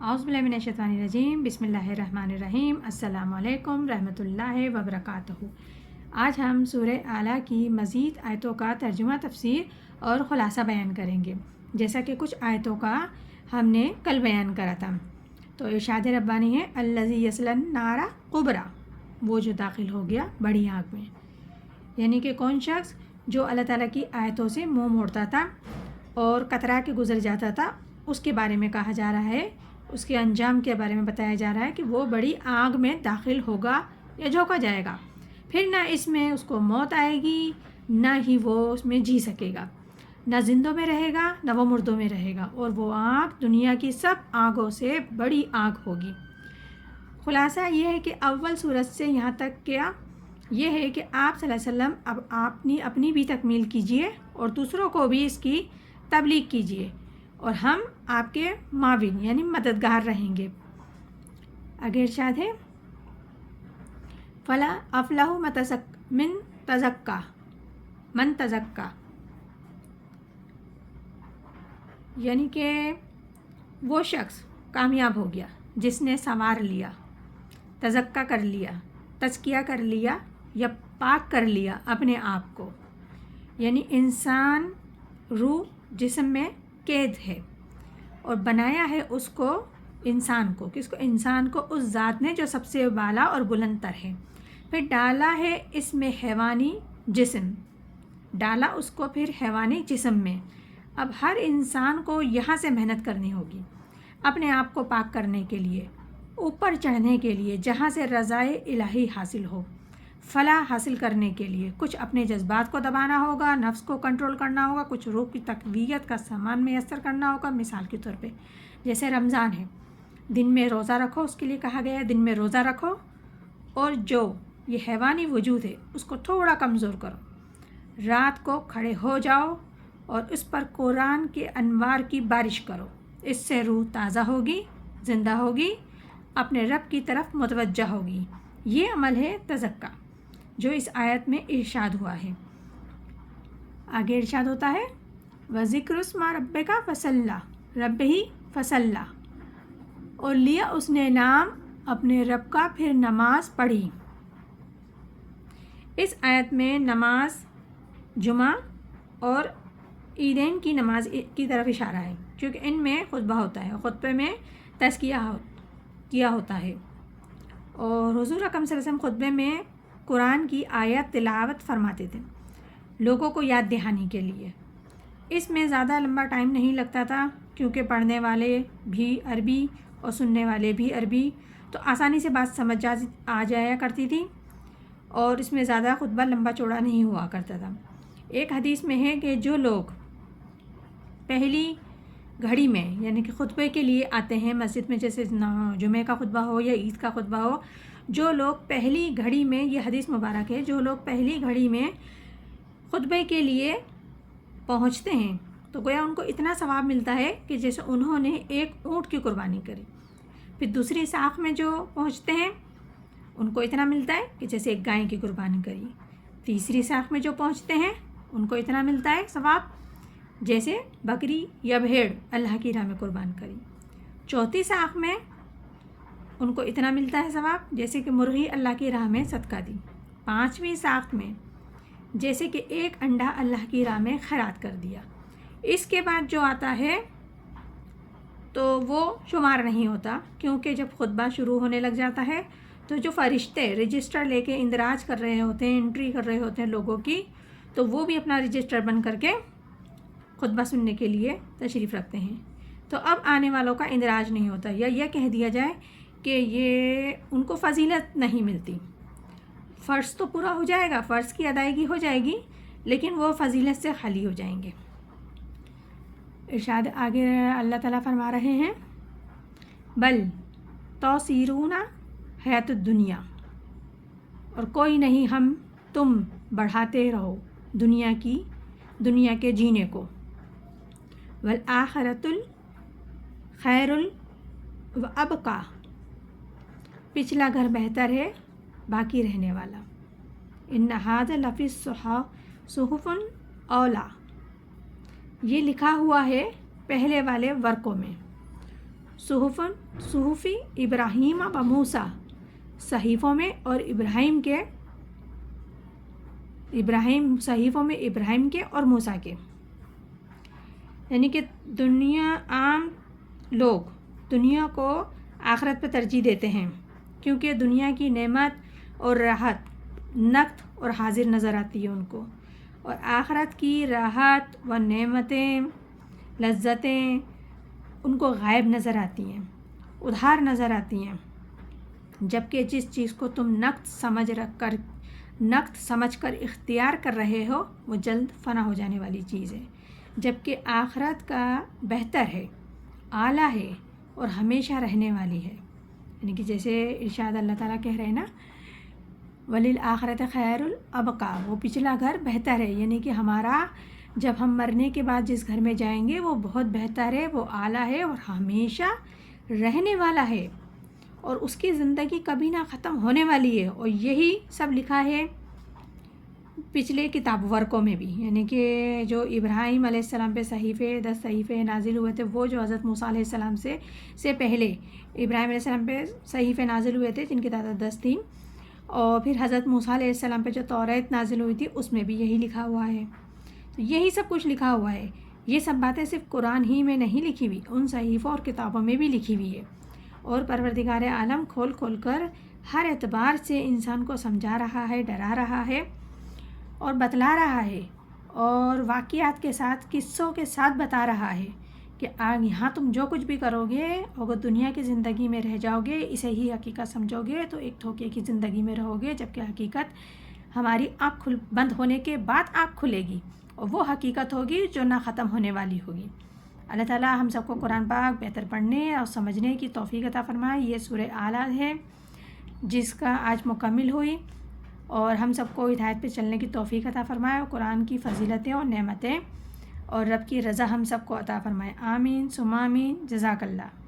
औज़ुबिल्लाहिमिनश्शैतानिर्रजीम बिस्मिल्लाहिर्रहमानिर्रहीम अस्सलामु अलैकुम रहमतुल्लाहि व बरकातहू। आज हम सूरह आला की मज़ीद आयतों का तर्जुमा तफसीर और ख़ुलासा बयान करेंगे, जैसा कि कुछ आयतों का हमने कल बयान करा था। तो इरशाद रब्बानी है अल्लज़ी यसलन नारा कुबरा, वो जो दाखिल हो गया बड़ी आग में, यानी कि कौन शख्स जो अल्लाह ताला की आयतों से मुँह मोड़ता था और कतरा के गुज़र जाता था, उसके बारे में कहा जा रहा है, उसके अंजाम के बारे में बताया जा रहा है कि वो बड़ी आग में दाखिल होगा या झोंका जाएगा। फिर ना इसमें उसको मौत आएगी, ना ही वो उसमें जी सकेगा, ना जिंदों में रहेगा ना वो मुर्दों में रहेगा, और वो आग दुनिया की सब आगों से बड़ी आग होगी। खुलासा ये है कि अव्वल सूरत से यहाँ तक क्या ये है कि आप सल्लल्लाहु अलैहि वसल्लम अब अपनी भी तकमील कीजिए और दूसरों को भी इसकी तबलीग कीजिए, और हम आपके माविन यानी मददगार रहेंगे। आगे इरशाद है फला अफलाहु मिन तज़क्का मन तज़क्का, यानी कि वो शख्स कामयाब हो गया जिसने संवार लिया, तज़क्का कर लिया, तज़किया कर लिया या पाक कर लिया अपने आप को। यानी इंसान रूह जिस्म में कैद है और बनाया है उसको इंसान को, किसको? इंसान को उस ज़ात ने जो सबसे बाला और बुलंद तर है। फिर डाला है इसमें हैवानी जिस्म, डाला उसको फिर हैवानी जिस्म में। अब हर इंसान को यहाँ से मेहनत करनी होगी अपने आप को पाक करने के लिए, ऊपर चढ़ने के लिए, जहाँ से रज़ाए इलाही हासिल हो, फलाह हासिल करने के लिए। कुछ अपने जज्बात को दबाना होगा, नफ्स को कंट्रोल करना होगा, कुछ रूह की तक़वियत का सामान मैसर करना होगा। मिसाल के तौर पे जैसे रमज़ान है, दिन में रोज़ा रखो, उसके लिए कहा गया है दिन में रोज़ा रखो, और जो ये हैवानी वजूद है उसको थोड़ा कमज़ोर करो। रात को खड़े हो जाओ और उस पर कुरान के अनवार की बारिश करो, इससे रूह ताज़ा होगी, ज़िंदा होगी, अपने रब की तरफ मुतवज्जा होगी। ये अमल है तज़क्का जो इस आयत में इरशाद हुआ है। आगे इरशाद होता है व ज़िक्रुस्मा रब्बिका फसल्ला, रब ही फसल्ला, और लिया उसने नाम अपने रब का, फिर नमाज पढ़ी। इस आयत में नमाज जुमा और ईदैन की नमाज की तरफ इशारा है, क्योंकि इनमें खुतबा होता है, खुतबे में तज़किया किया होता है, और हुज़ूर अकरम सल्लल्लाहु अलैहि वसल्लम खुतबे में कुरान की आयत तिलावत फरमाते थे लोगों को याद दहानी के लिए। इसमें ज़्यादा लंबा टाइम नहीं लगता था, क्योंकि पढ़ने वाले भी अरबी और सुनने वाले भी अरबी, तो आसानी से बात समझ आ जाया करती थी, और इसमें ज़्यादा खुतबा लंबा चौड़ा नहीं हुआ करता था। एक हदीस में है कि जो लोग पहली घड़ी में यानी कि खुतबे के लिए आते हैं मस्जिद में, जैसे जुमे का खुतबा हो या ईद का खुतबा हो, जो लोग पहली घड़ी में, ये हदीस मुबारक है, जो लोग पहली घड़ी में खुतबे के लिए पहुंचते हैं तो गोया उनको इतना सवाब मिलता है कि जैसे उन्होंने एक ऊँट की कुर्बानी करी। फिर दूसरी साख में जो पहुंचते हैं उनको इतना मिलता है कि जैसे एक गाय की कुर्बानी करी। तीसरी साख में जो पहुंचते हैं उनको इतना मिलता है सवाब जैसे बकरी या भेड़ अल्लाह की राह में कुर्बान करी। चौथी साख में उनको इतना मिलता है सवाब जैसे कि मुर्गी अल्लाह की राह में सदका दी। पाँचवीं साख में जैसे कि एक अंडा अल्लाह की राह में खैरात कर दिया। इसके बाद जो आता है तो वो शुमार नहीं होता, क्योंकि जब खुतबा शुरू होने लग जाता है तो जो फरिश्ते रजिस्टर लेके इंदराज कर रहे होते हैं, एंट्री कर रहे होते हैं लोगों की, तो वो भी अपना रजिस्टर बंद करके खुतबा सुनने के लिए तशरीफ़ रखते हैं। तो अब आने वालों का इंदराज नहीं होता, या यह कह दिया जाए कि ये उनको फ़जीलत नहीं मिलती। फ़र्ज़ तो पूरा हो जाएगा, फ़र्ज़ की अदायगी हो जाएगी, लेकिन वो फ़जीलत से खाली हो जाएंगे। इरशाद आगे अल्लाह ताला फरमा रहे हैं बल तौसीरूना हयात दुनिया, और कोई नहीं, हम तुम बढ़ाते रहो दुनिया के जीने को। वल आखिरतुल खैरुल व अबका, पिछला घर बेहतर है बाकी रहने वाला। इन्ना हाज़ा लफ़ी सुहुफ़ुन औला, ये लिखा हुआ है पहले वाले वर्कों में, صحف ابراہیم و موسیٰ، صحیفوں میں اور صحیفوں میں ابراہیم کے اور موسیٰ کے، یعنی کہ عام لوگ دنیا کو آخرت پہ ترجیح دیتے ہیں، کیونکہ دنیا کی نعمت اور راحت نقد اور حاضر نظر آتی ہے ان کو، اور آخرت کی راحت و نعمتیں لذتیں ان کو غائب نظر آتی ہیں، ادھار نظر آتی ہیں، جبکہ جس چیز کو تم نقد سمجھ کر اختیار کر رہے ہو وہ جلد فنا ہو جانے والی چیز ہے، جبکہ آخرت کا بہتر ہے، اعلیٰ ہے اور ہمیشہ رہنے والی ہے، یعنی کہ جیسے ارشاد اللہ تعالیٰ کہہ رہے ہیں نا، وَلِلْآخِرَةِ خَيْرُ الْأَبْقَىٰ، وہ پچھلا گھر بہتر ہے، یعنی کہ ہمارا جب ہم مرنے کے بعد جس گھر میں جائیں گے وہ بہت بہتر ہے، وہ اعلیٰ ہے اور ہمیشہ رہنے والا ہے، اور اس کی زندگی کبھی نہ ختم ہونے والی ہے، اور یہی سب لکھا ہے پچھلے کتاب ورقوں میں بھی، یعنی کہ جو ابراہیم علیہ السلام پہ 10 صحیفے نازل ہوئے تھے، وہ جو حضرت موسیٰ علیہ السلام سے پہلے ابراہیم علیہ السلام پہ صحیفے نازل ہوئے تھے جن کی تعداد 10 تھی، اور پھر حضرت موسیٰ علیہ السلام پہ جو توریت نازل ہوئی تھی اس میں بھی یہی لکھا ہوا ہے، تو یہی سب کچھ لکھا ہوا ہے، یہ سب باتیں صرف قرآن ہی میں نہیں لکھی ہوئی، ان صحیفوں اور کتابوں میں بھی لکھی ہوئی ہے، اور پروردگار عالم کھول کھول کر ہر اعتبار سے انسان کو سمجھا رہا ہے، ڈرا رہا ہے اور بتلا رہا ہے، اور واقعات کے ساتھ، قصوں کے ساتھ بتا رہا ہے کہ یہاں تم جو کچھ بھی کرو گے، اگر دنیا کی زندگی میں رہ جاؤ گے، اسے ہی حقیقت سمجھو گے تو ایک دھوکے کی زندگی میں رہو گے، جبکہ حقیقت ہماری آنکھ بند ہونے کے بعد آنکھ کھلے گی، اور وہ حقیقت ہوگی جو نہ ختم ہونے والی ہوگی۔ اللہ تعالیٰ ہم سب کو قرآن پاک بہتر پڑھنے اور سمجھنے کی توفیق عطا فرمائے۔ یہ سورہ اعلیٰ ہے جس کا آج مکمل ہوئی، اور ہم سب کو ہدایت پہ چلنے کی توفیق عطا فرمائے، اور قرآن کی فضیلتیں اور نعمتیں اور رب کی رضا ہم سب کو عطا فرمائے۔ آمین ثم آمین۔ جزاک اللہ۔